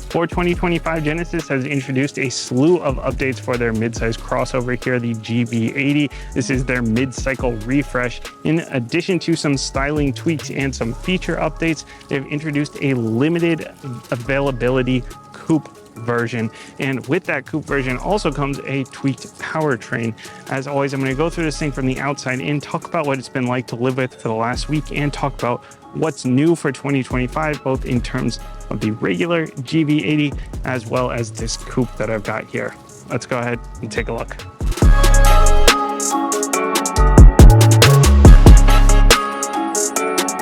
For 2025, Genesis has introduced a slew of updates for their midsize crossover here, the GV80. This is their mid-cycle refresh. In addition to some styling tweaks and some feature updates, they've introduced a limited availability coupe version, and with that coupe version also comes a tweaked powertrain. As always, I'm going to go through this thing from the outside in, talk about what it's been like to live with for the last week, and talk about what's new for 2025, both in terms of the regular GV80 as well as this coupe that I've got here. Let's go ahead and take a look.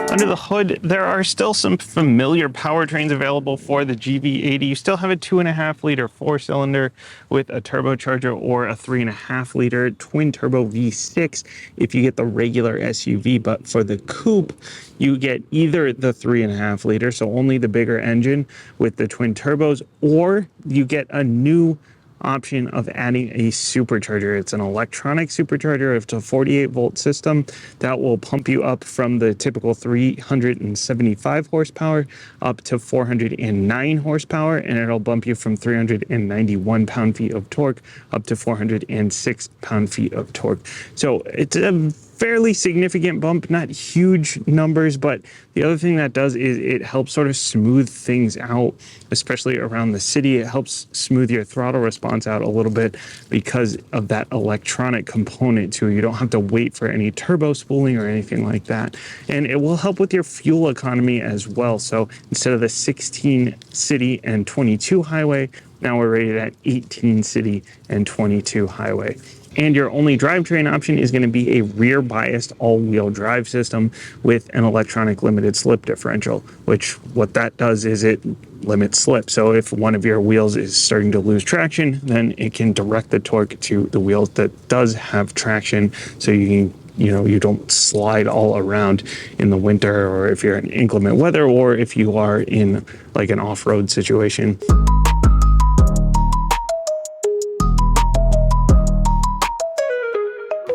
Under the hood, there are still some familiar powertrains available for the GV80. You still have a 2.5-liter 4-cylinder with a turbocharger, or a 3.5-liter twin-turbo V6 if you get the regular SUV. But for the coupe, you get either the 3.5-liter, so only the bigger engine with the twin turbos, or you get a new option of adding a supercharger. It's an electronic supercharger. It's a 48-volt system that will pump you up from the typical 375 horsepower up to 409 horsepower, and it'll bump you from 391 pound-feet of torque up to 406 pound-feet of torque. So it's a fairly significant bump, not huge numbers, but the other thing that does is it helps sort of smooth things out, especially around the city. It helps smooth your throttle response out a little bit because of that electronic component too. You don't have to wait for any turbo spooling or anything like that. And it will help with your fuel economy as well. So instead of the 16 city and 22 highway, now we're rated at 18 city and 22 highway. And your only drivetrain option is going to be a rear-biased all-wheel drive system with an electronic limited slip differential, which what that does is it limits slip. So if one of your wheels is starting to lose traction, then it can direct the torque to the wheels that does have traction, so you can, you don't slide all around in the winter, or if you're in inclement weather, or if you are in like an off-road situation.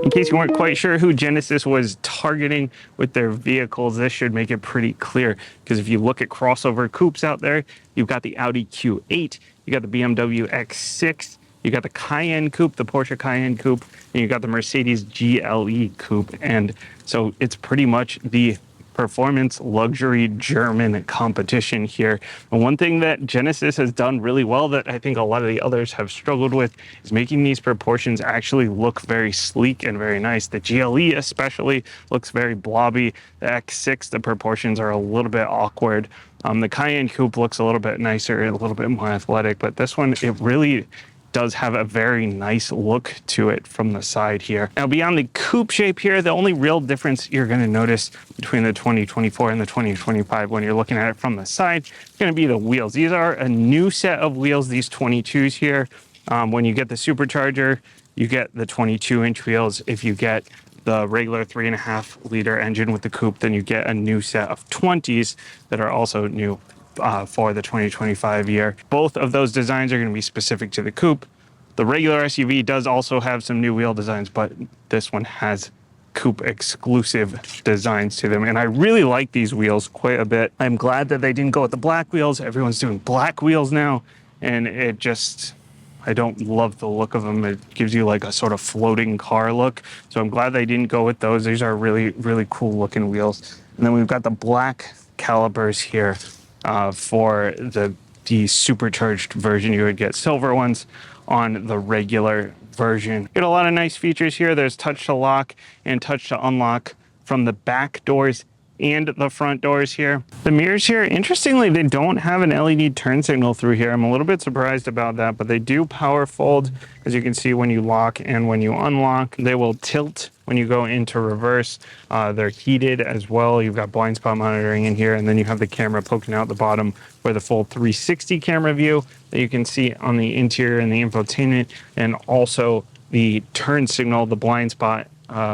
In case you weren't quite sure who Genesis was targeting with their vehicles, this should make it pretty clear, because if you look at crossover coupes out there, you've got the Audi Q8, you got the BMW X6, you got the Cayenne Coupe, the Porsche Cayenne Coupe, and you got the Mercedes GLE Coupe. And so it's pretty much the performance luxury German competition here. And one thing that Genesis has done really well that I think a lot of the others have struggled with is making these proportions actually look very sleek and very nice. The GLE especially looks very blobby. The X6, the proportions are a little bit awkward. The Cayenne Coupe looks a little bit nicer, a little bit more athletic, but this one, it really does have a very nice look to it from the side here. Now, beyond the coupe shape here, the only real difference you're going to notice between the 2024 and the 2025 when you're looking at it from the side is going to be the wheels. These are a new set of wheels, these 22s here. When you get the supercharger, you get the 22-inch wheels. If you get the regular 3.5-liter engine with the coupe, then you get a new set of 20s that are also new for the 2025 year. Both of those designs are going to be specific to the coupe. The regular SUV does also have some new wheel designs, but this one has coupe exclusive designs to them. And I really like these wheels quite a bit. I'm glad that they didn't go with the black wheels. Everyone's doing black wheels now, and it just, I don't love the look of them. It gives you like a sort of floating car look. So I'm glad they didn't go with those. These are really, really cool looking wheels. And then we've got the black calipers here. For the supercharged version, you would get silver ones on the regular version. Get a lot of nice features here. There's touch to lock and touch to unlock from the back doors and the front doors here. The mirrors here, interestingly, they don't have an LED turn signal through here. I'm a little bit surprised about that, but they do power fold, as you can see when you lock and when you unlock. They will tilt when you go into reverse. They're heated as well. You've got blind spot monitoring in here, and then you have the camera poking out the bottom for the full 360 camera view that you can see on the interior and the infotainment, and also the turn signal, the blind spot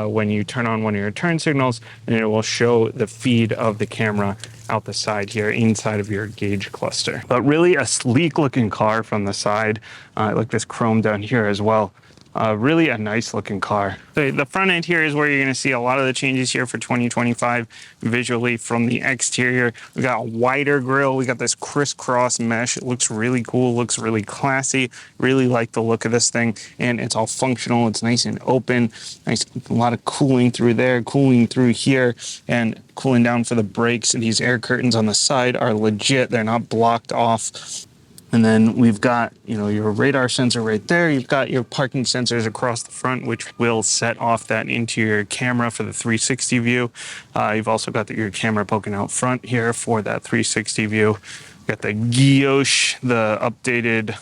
when you turn on one of your turn signals, and it will show the feed of the camera out the side here inside of your gauge cluster. But really a sleek looking car from the side. I like this chrome down here as well. Really a nice looking car. The front end here is where you're going to see a lot of the changes here for 2025 visually from the exterior. We got a wider grille. We got this crisscross mesh. It looks really cool, looks really classy. Really like the look of this thing, and it's all functional. It's nice and open. Nice, a lot of cooling through there, cooling through here, and cooling down for the brakes. And these air curtains on the side are legit. They're not blocked off. And then we've got, your radar sensor right there. You've got your parking sensors across the front, which will set off that interior camera for the 360 view. You've also got your camera poking out front here for that 360 view. Got the guilloche, the updated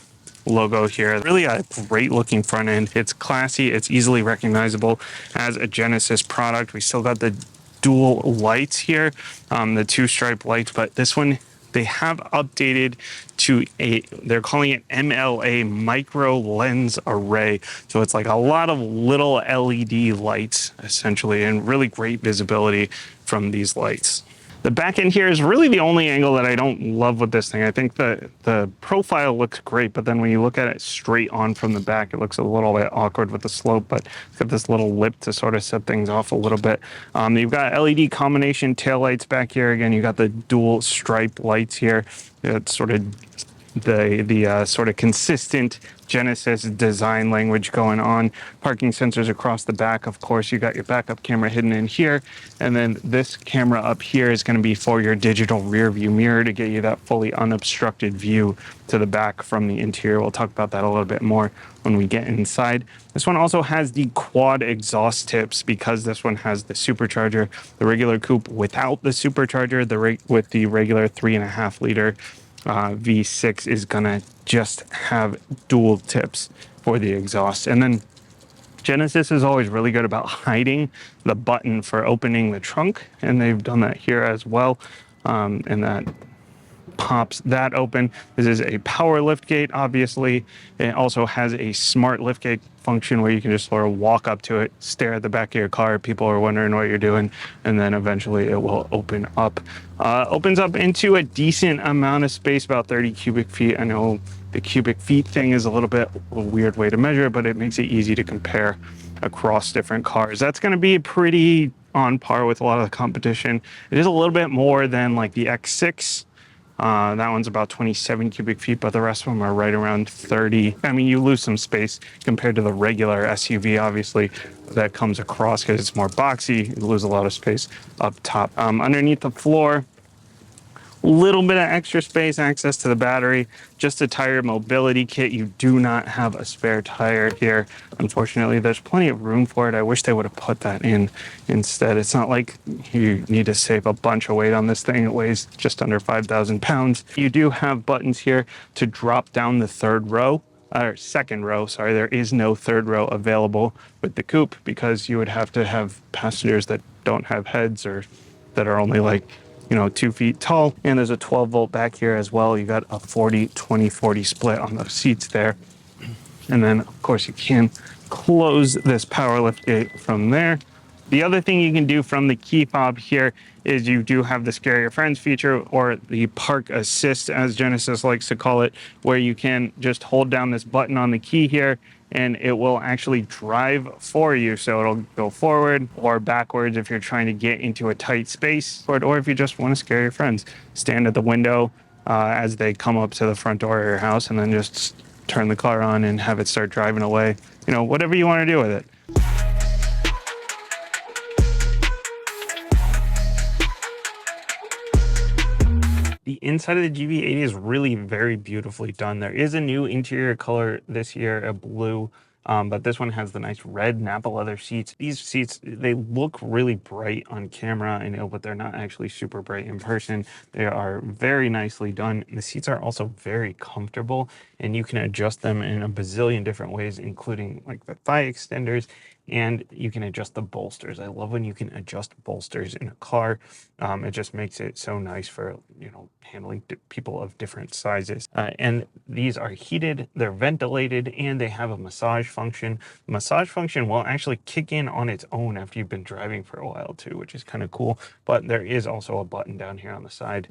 logo here. Really a great looking front end. It's classy. It's easily recognizable as a Genesis product. We still got the dual lights here, the two stripe lights, but this one, they have updated to they're calling it MLA, micro lens array. So it's like a lot of little LED lights essentially, and really great visibility from these lights. The back end here is really the only angle that I don't love with this thing. I think the profile looks great, but then when you look at it straight on from the back, it looks a little bit awkward with the slope, but it's got this little lip to sort of set things off a little bit. You've got LED combination taillights back here. Again, you got the dual stripe lights here. It's sort of the sort of consistent Genesis design language going on. Parking sensors across the back. Of course, you got your backup camera hidden in here. And then this camera up here is going to be for your digital rear view mirror to get you that fully unobstructed view to the back from the interior. We'll talk about that a little bit more when we get inside. This one also has the quad exhaust tips because this one has the supercharger. The regular coupe without the supercharger, with the regular 3.5 liter V6 is gonna just have dual tips for the exhaust. And then Genesis is always really good about hiding the button for opening the trunk, and they've done that here as well. And that pops that open. This is a power lift gate, obviously. It also has a smart lift gate function where you can just sort of walk up to it, stare at the back of your car. People are wondering what you're doing, and then eventually it will open up. Opens up into a decent amount of space, about 30 cubic feet. I know the cubic feet thing is a little bit a weird way to measure it, but it makes it easy to compare across different cars. That's going to be pretty on par with a lot of the competition. It is a little bit more than like the X6. That one's about 27 cubic feet, but the rest of them are right around 30. I mean, you lose some space compared to the regular SUV, obviously, that comes across because it's more boxy. You lose a lot of space up top. Underneath the floor, little bit of extra space, access to the battery, just a tire mobility kit. You do not have a spare tire here. Unfortunately, there's plenty of room for it. I wish they would have put that in instead. It's not like you need to save a bunch of weight on this thing. It weighs just under 5,000 pounds. You do have buttons here to drop down the second row. Sorry, there is no third row available with the coupe because you would have to have passengers that don't have heads or that are only like 2 feet tall. And there's a 12 volt back here as well. You got a 40-20-40 split on the seats there. And then of course you can close this power lift gate from there. The other thing you can do from the key fob here is you do have the Scare Your Friends feature, or the Park Assist as Genesis likes to call it, where you can just hold down this button on the key here and it will actually drive for you. So it'll go forward or backwards if you're trying to get into a tight space, or if you just want to scare your friends. Stand at the window as they come up to the front door of your house, and then just turn the car on and have it start driving away. Whatever you want to do with it. The inside of the GV80 is really very beautifully done. There is a new interior color this year, a blue, but this one has the nice red Napa leather seats. These seats, they look really bright on camera, but they're not actually super bright in person. They are very nicely done. The seats are also very comfortable, and you can adjust them in a bazillion different ways, including like the thigh extenders, and you can adjust the bolsters. I love when you can adjust bolsters in a car. It just makes it so nice for, handling people of different sizes. And these are heated, they're ventilated, and they have a massage function. The massage function will actually kick in on its own after you've been driving for a while too, which is kind of cool. But there is also a button down here on the side.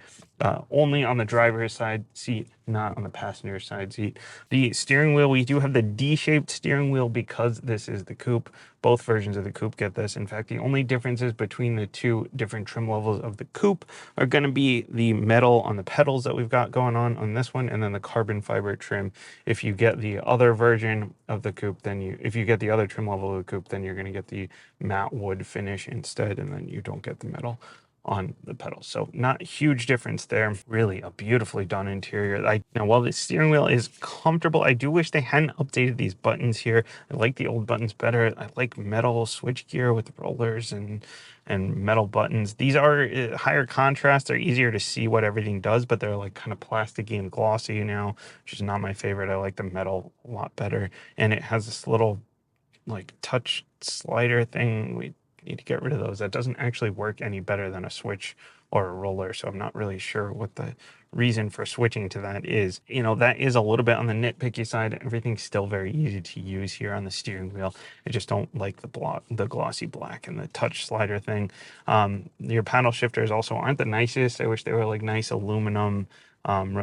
Only on the driver's side seat, not on the passenger side seat. The steering wheel, we do have the D-shaped steering wheel because this is the coupe. Both versions of the coupe get this. In fact, the only differences between the two different trim levels of the coupe are going to be the metal on the pedals that we've got going on this one, and then the carbon fiber trim. If you get the other version of the coupe, then if you get the other trim level of the coupe, then you're going to get the matte wood finish instead, and then you don't get the metal on the pedals. So not a huge difference there. Really a beautifully done interior. Now while the steering wheel is comfortable, I do wish they hadn't updated these buttons here. I like the old buttons better. I like metal switch gear with rollers and metal buttons. These are higher contrast. They're easier to see what everything does, but they're like kind of plasticky and glossy now, which is not my favorite. I like the metal a lot better. And it has this little like touch slider thing. We need to get rid of those. That doesn't actually work any better than a switch or a roller, so I'm not really sure what the reason for switching to that is. You know, that is a little bit on the nitpicky side. Everything's still very easy to use here on the steering wheel. I just don't like the glossy black and the touch slider thing. Your paddle shifters also aren't the nicest. I wish they were like nice aluminum.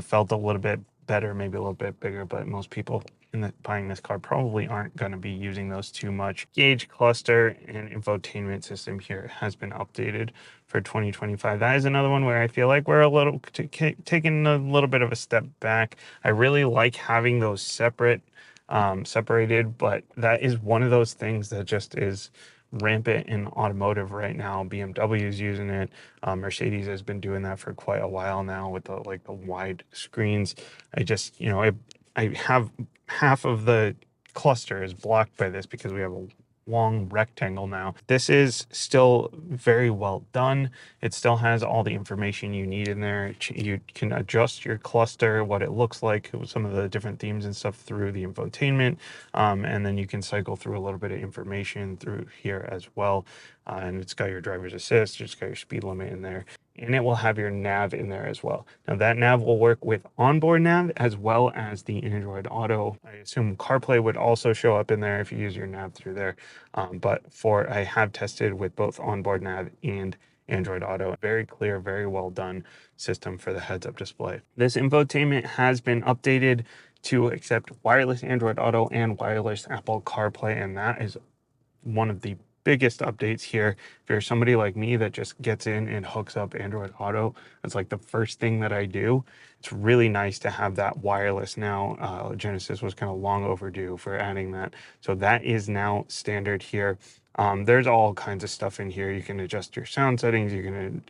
Felt a little bit better, maybe a little bit bigger, but most people buying this car probably aren't going to be using those too much. Gauge cluster and infotainment system here has been updated for 2025. That is another one where I feel like we're a little taking a little bit of a step back. I really like having those separated, but that is one of those things that just is rampant in automotive right now. BMW is using it. Mercedes has been doing that for quite a while now with the wide screens. I have half of the cluster is blocked by this because we have a long rectangle now. This is still very well done. It still has all the information you need in there. You can adjust your cluster, what it looks like, some of the different themes and stuff through the infotainment, and then you can cycle through a little bit of information through here as well. And it's got your driver's assist, it's got your speed limit in there, and it will have your nav in there as well. Now that nav will work with onboard nav as well as the Android Auto. I assume CarPlay would also show up in there if you use your nav through there. But I have tested with both onboard nav and Android Auto. Very clear, very well done system for the heads-up display. This infotainment has been updated to accept wireless Android Auto and wireless Apple CarPlay, and that is one of the biggest updates here. If you're somebody like me that just gets in and hooks up Android Auto, it's like the first thing that I do. It's really nice to have that wireless now. Genesis was kind of long overdue for adding that. So that is now standard here. There's all kinds of stuff in here. You can adjust your sound settings. You can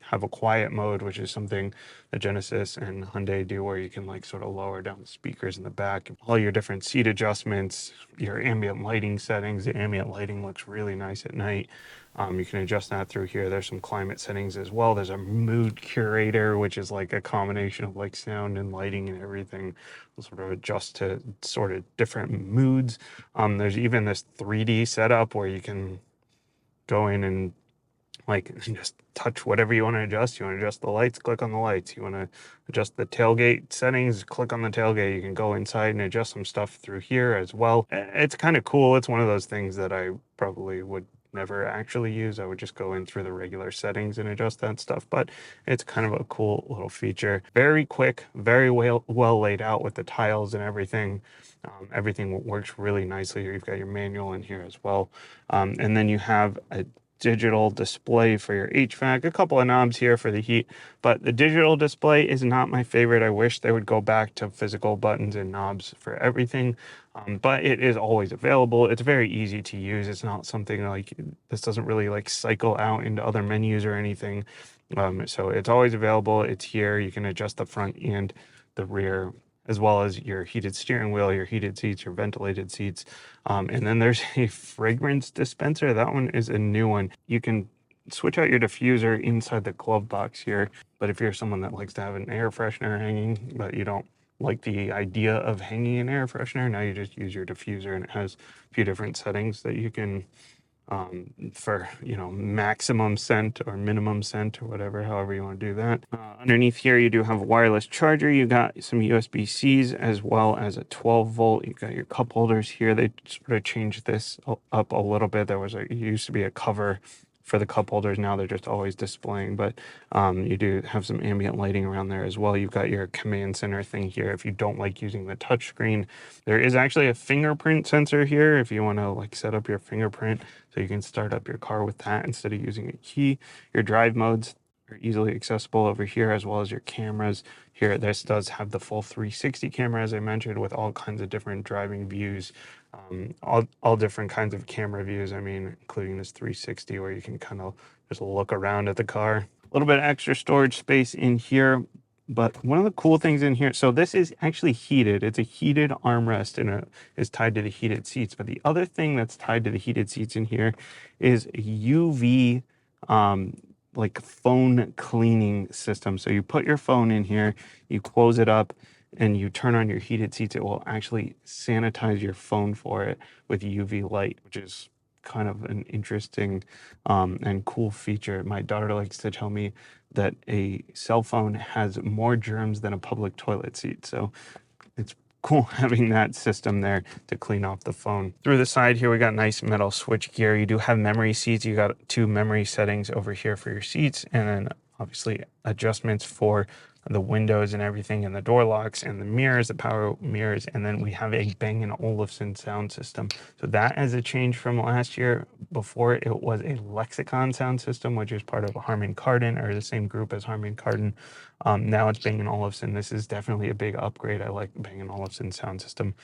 have a quiet mode, which is something that Genesis and Hyundai do, where you can like sort of lower down the speakers in the back. All your different seat adjustments, your ambient lighting settings. The ambient lighting looks really nice at night. You can adjust that through here. There's some climate settings as well. There's a mood curator, which is like a combination of like sound and lighting and everything. Will sort of adjust to sort of different moods. There's even this 3D setup where you can go in and like just touch whatever you want to adjust. You want to adjust the lights, click on the lights. You want to adjust the tailgate settings, click on the tailgate. You can go inside and adjust some stuff through here as well. It's kind of cool. It's one of those things that I probably would never actually use. I would just go in through the regular settings and adjust that stuff, but it's kind of a cool little feature. Very quick, very well laid out with the tiles and everything. Everything works really nicely. You've got your manual in here as well. And then you have a digital display for your HVAC, a couple of knobs here for the heat, but the digital display is not my favorite. I wish they would go back to physical buttons and knobs for everything, but it is always available. It's very easy to use. It's not something like this doesn't really like cycle out into other menus or anything. So it's always available. It's here. You can adjust the front and the rear, as well as your heated steering wheel, your heated seats, your ventilated seats. And then there's a fragrance dispenser. That one is a new one. You can switch out your diffuser inside the glove box here. But if you're someone that likes to have an air freshener hanging, but you don't like the idea of hanging an air freshener, now you just use your diffuser, and it has a few different settings that you can for, you know, maximum scent or minimum scent or whatever, however you want to do that. Underneath here, you do have a wireless charger. You got some USB-Cs as well as a 12 volt. You've got your cup holders here. They sort of changed this up a little bit. It used to be a cover for the cup holders now, they're just always displaying, but you do have some ambient lighting around there as well. You've got your command center thing here if you don't like using the touch screen. There is actually a fingerprint sensor here if you want to like set up your fingerprint, so you can start up your car with that instead of using a key. Your drive modes are easily accessible over here, as well as your cameras. Here, this does have the full 360 camera, as I mentioned, with all kinds of different driving views, all different kinds of camera views, I mean, including this 360 where you can kind of just look around at the car. A little bit of extra storage space in here, but one of the cool things in here, so this is actually heated. It's a heated armrest and it is tied to the heated seats. But the other thing that's tied to the heated seats in here is a UV like phone cleaning system. So you put your phone in here, you close it up, and you turn on your heated seats. It will actually sanitize your phone for it with UV light, which is kind of an interesting and cool feature. My daughter likes to tell me that a cell phone has more germs than a public toilet seat. So it's cool having that system there to clean off the phone. Through the side here, we got nice metal switch gear. You do have memory seats. You got 2 memory settings over here for your seats, and then obviously adjustments for the windows and everything, and the door locks and the mirrors, the power mirrors, and then we have a Bang & Olufsen sound system. So that is a change from last year. Before, it was a Lexicon sound system, which is part of Harman Kardon, or the same group as Harman Kardon. Now it's Bang & Olufsen. This is definitely a big upgrade. I like the Bang & Olufsen sound system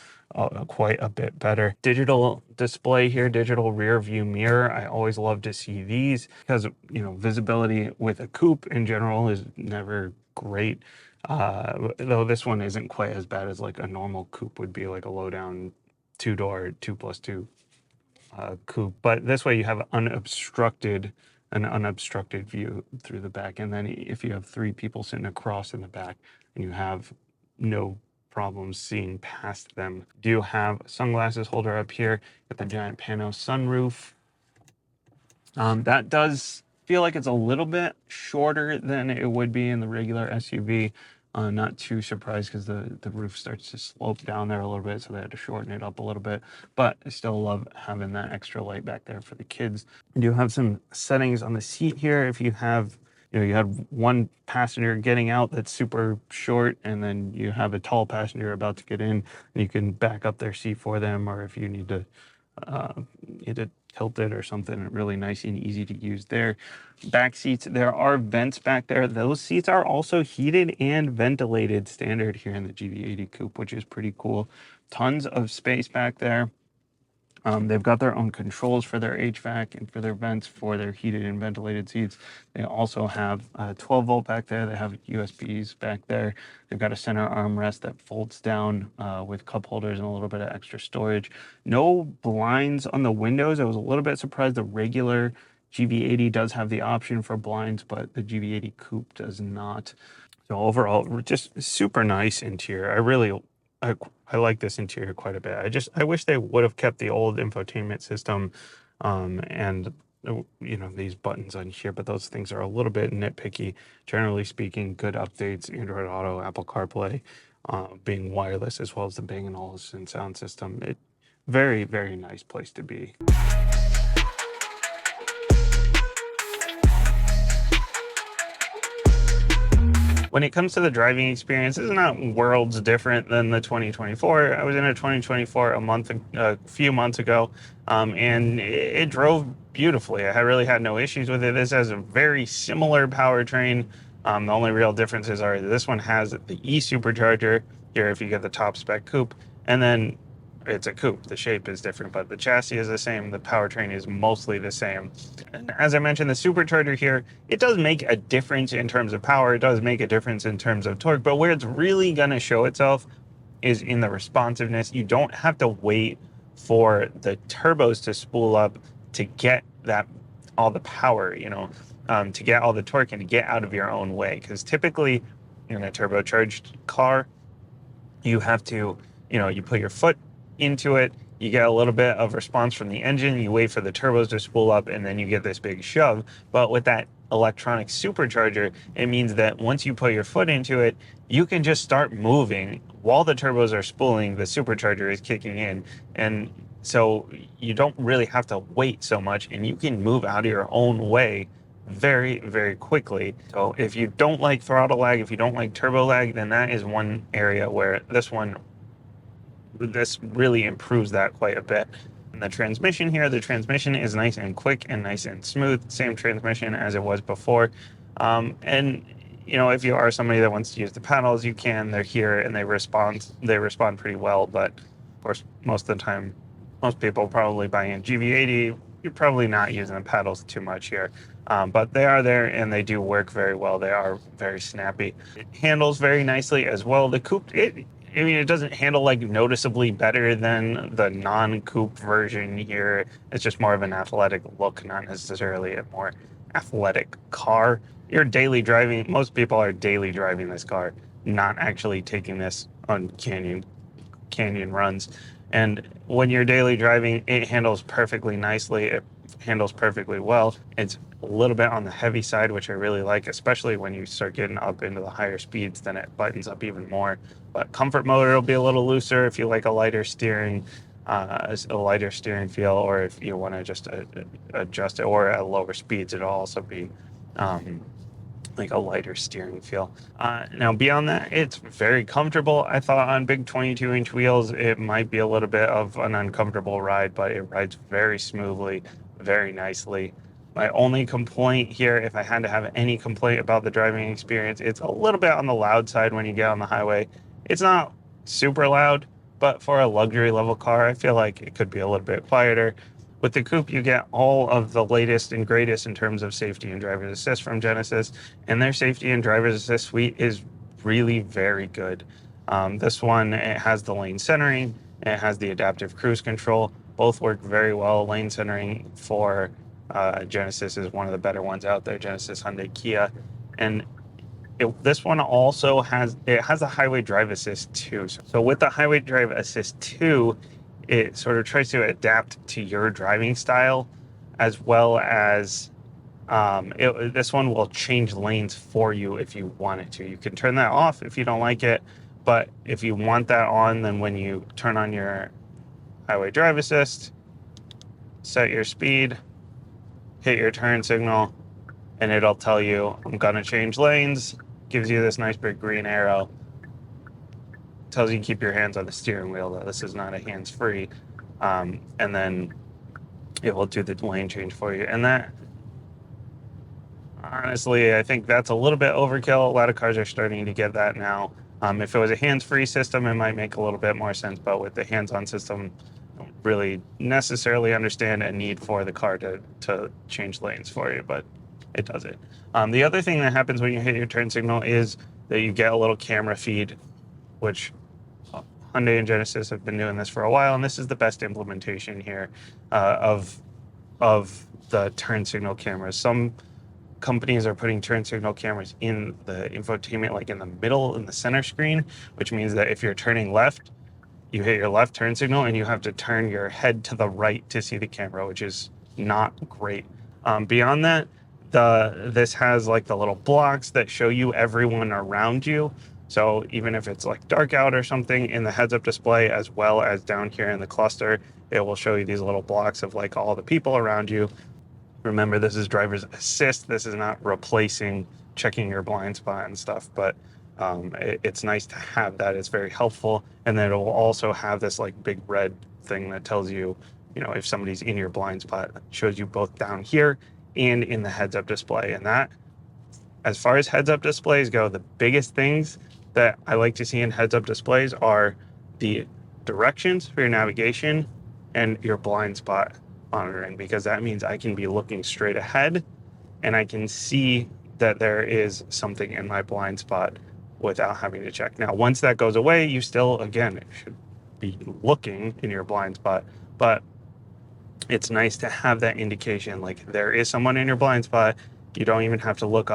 quite a bit better. Digital display here, digital rear view mirror. I always love to see these because, you know, visibility with a coupe in general is never great, though this one isn't quite as bad as like a normal coupe would be, like a low down 2-door 2+2 coupe. But this way you have an unobstructed view through the back, and then if you have 3 people sitting across in the back, and you have no problems seeing past them. Do have sunglasses holder up here with the giant pano sunroof. That does feel like it's a little bit shorter than it would be in the regular SUV. Not too surprised because the roof starts to slope down there a little bit, so they had to shorten it up a little bit. But I still love having that extra light back there for the kids. I do have some settings on the seat here. If you have, you know, you have one passenger getting out that's super short, and then you have a tall passenger about to get in, and you can back up their seat for them, or if you need to tilt it or something, really nice and easy to use there. Back seats, there are vents back there. Those seats are also heated and ventilated standard here in the GV80 Coupe, which is pretty cool. Tons of space back there. They've got their own controls for their HVAC and for their vents for their heated and ventilated seats. They also have a 12-volt back there. They have USBs back there. They've got a center armrest that folds down with cup holders and a little bit of extra storage. No blinds on the windows. I was a little bit surprised. The regular GV80 does have the option for blinds, but the GV80 Coupe does not. So overall, just super nice interior. I like this interior quite a bit. I wish they would have kept the old infotainment system and you know, these buttons on here, but those things are a little bit nitpicky. Generally speaking, good updates, Android Auto, Apple CarPlay, being wireless, as well as the Bang & Olufsen sound system. Very, very nice place to be. When it comes to the driving experience, it's not worlds different than the 2024. I was in a 2024 a few months ago, and it drove beautifully. I really had no issues with it. This has a very similar powertrain. The only real differences are this one has the e-Supercharger here if you get the top spec coupe, and then it's a coupe. The shape is different, but the chassis is the same. The powertrain is mostly the same. And as I mentioned, the supercharger here, it does make a difference in terms of power. It does make a difference in terms of torque, but where it's really going to show itself is in the responsiveness. You don't have to wait for the turbos to spool up to get all the power, you know, to get all the torque and to get out of your own way. Because typically in a turbocharged car, you have to, you know, you put your foot into it, you get a little bit of response from the engine, you wait for the turbos to spool up, and then you get this big shove. But with that electronic supercharger, it means that once you put your foot into it, you can just start moving while the turbos are spooling. The supercharger is kicking in, and So you don't really have to wait so much, and you can move out of your own way very, very quickly. So if you don't like throttle lag, if you don't like turbo lag, then that is one area where this really improves that quite a bit. And the transmission here, the transmission is nice and quick and nice and smooth. Same transmission as it was before. And you know, if you are somebody that wants to use the paddles, you can. They're here and they respond pretty well. But of course, most of the time, most people probably buying a GV80, you're probably not using the paddles too much here. But they are there and they do work very well. They are very snappy. It handles very nicely as well. The coupe, I mean, it doesn't handle like noticeably better than the non-coupe version here. It's just more of an athletic look, not necessarily a more athletic car. You're daily driving, most people are daily driving this car, not actually taking this on canyon runs. And when you're daily driving, it handles perfectly nicely. It handles perfectly well. It's a little bit on the heavy side, which I really like, especially when you start getting up into the higher speeds, then it buttons up even more. But comfort mode, it'll be a little looser if you like a lighter steering feel, or if you want to just adjust it, or at lower speeds, it'll also be like a lighter steering feel. Now beyond that, it's very comfortable. I thought on big 22-inch wheels, it might be a little bit of an uncomfortable ride, but it rides very smoothly, very nicely. My only complaint here, if I had to have any complaint about the driving experience, it's a little bit on the loud side when you get on the highway. It's not super loud, but for a luxury level car, I feel like it could be a little bit quieter. With the coupe, you get all of the latest and greatest in terms of safety and driver's assist from Genesis, and their safety and driver's assist suite is really very good. This one, it has the lane centering, it has the adaptive cruise control. Both work very well. Lane centering for Genesis is one of the better ones out there, Genesis, Hyundai, Kia. And this one also has a highway drive assist too. So with the highway drive assist 2, it sort of tries to adapt to your driving style, as well as this one will change lanes for you if you want it to. You can turn that off if you don't like it, but if you want that on, then when you turn on your highway drive assist, set your speed, hit your turn signal, and it'll tell you, I'm gonna change lanes, gives you this nice big green arrow, tells you to keep your hands on the steering wheel, though this is not a hands-free, and then it will do the lane change for you. And that, honestly, I think that's a little bit overkill. A lot of cars are starting to get that now. If it was a hands-free system, it might make a little bit more sense, but with the hands-on system, I don't really necessarily understand a need for the car to change lanes for you, but it does it. The other thing that happens when you hit your turn signal is that you get a little camera feed, which Hyundai and Genesis have been doing this for a while, and this is the best implementation here of the turn signal cameras. Some companies are putting turn signal cameras in the infotainment, like in the middle, in the center screen, which means that if you're turning left, you hit your left turn signal and you have to turn your head to the right to see the camera, which is not great. Beyond that, this has like the little blocks that show you everyone around you. So even if it's like dark out or something, in the heads-up display, as well as down here in the cluster, it will show you these little blocks of like all the people around you. Remember, this is driver's assist. This is not replacing checking your blind spot and stuff, but it's nice to have that. It's very helpful. And then it will also have this like big red thing that tells you, you know, if somebody's in your blind spot. It shows you both down here and in the heads-up display. And that, as far as heads-up displays go, the biggest things that I like to see in heads-up displays are the directions for your navigation and your blind spot monitoring, because that means I can be looking straight ahead and I can see that there is something in my blind spot without having to check. Now, once that goes away, you still, again, should be looking in your blind spot, but it's nice to have that indication, like there is someone in your blind spot. You don't even have to look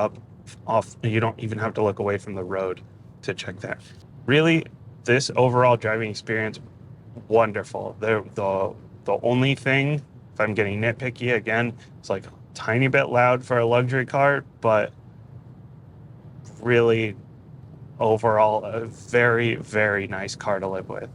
you don't even have to look away from the road to check that. Really, this overall driving experience, wonderful. The only thing, if I'm getting nitpicky again, it's like a tiny bit loud for a luxury car, but really overall a very, very nice car to live with.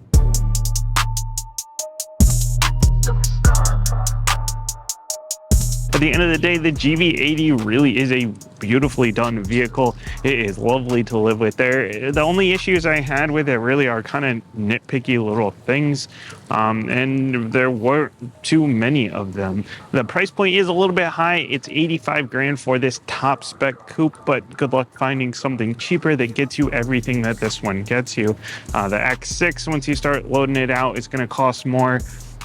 At the end of the day, the GV80 really is a beautifully done vehicle. It is lovely to live with there. The only issues I had with it really are kind of nitpicky little things, and there weren't too many of them. The price point is a little bit high. It's 85 grand for this top spec coupe, but good luck finding something cheaper that gets you everything that this one gets you. The X6, once you start loading it out, it's going to cost more.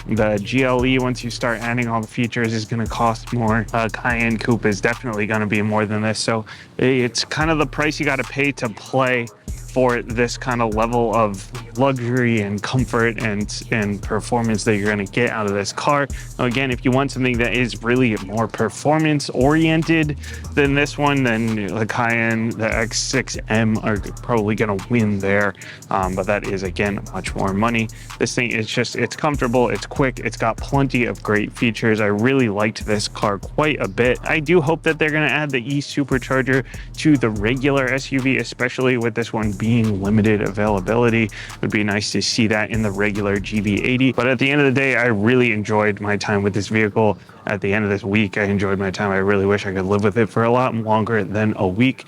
The GLE, once you start adding all the features, is going to cost more. Cayenne Coupe is definitely going to be more than this. So it's kind of the price you got to pay to play for this kind of level of luxury and comfort and performance that you're going to get out of this car. Now, again, if you want something that is really more performance oriented than this one, then the Cayenne, the X6M are probably going to win there. But that is, again, much more money. This thing is just, it's comfortable, it's quick, it's got plenty of great features. I really liked this car quite a bit. I do hope that they're going to add the e-Supercharger to the regular SUV, especially with this one being limited availability. It would be nice to see that in the regular GV80. But at the end of the day, I really enjoyed my time with this vehicle. At the end of this week, I enjoyed my time. I really wish I could live with it for a lot longer than a week.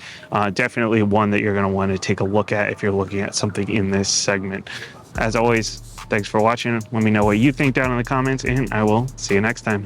Definitely one that you're going to want to take a look at if you're looking at something in this segment. As always, thanks for watching. Let me know what you think down in the comments, and I will see you next time.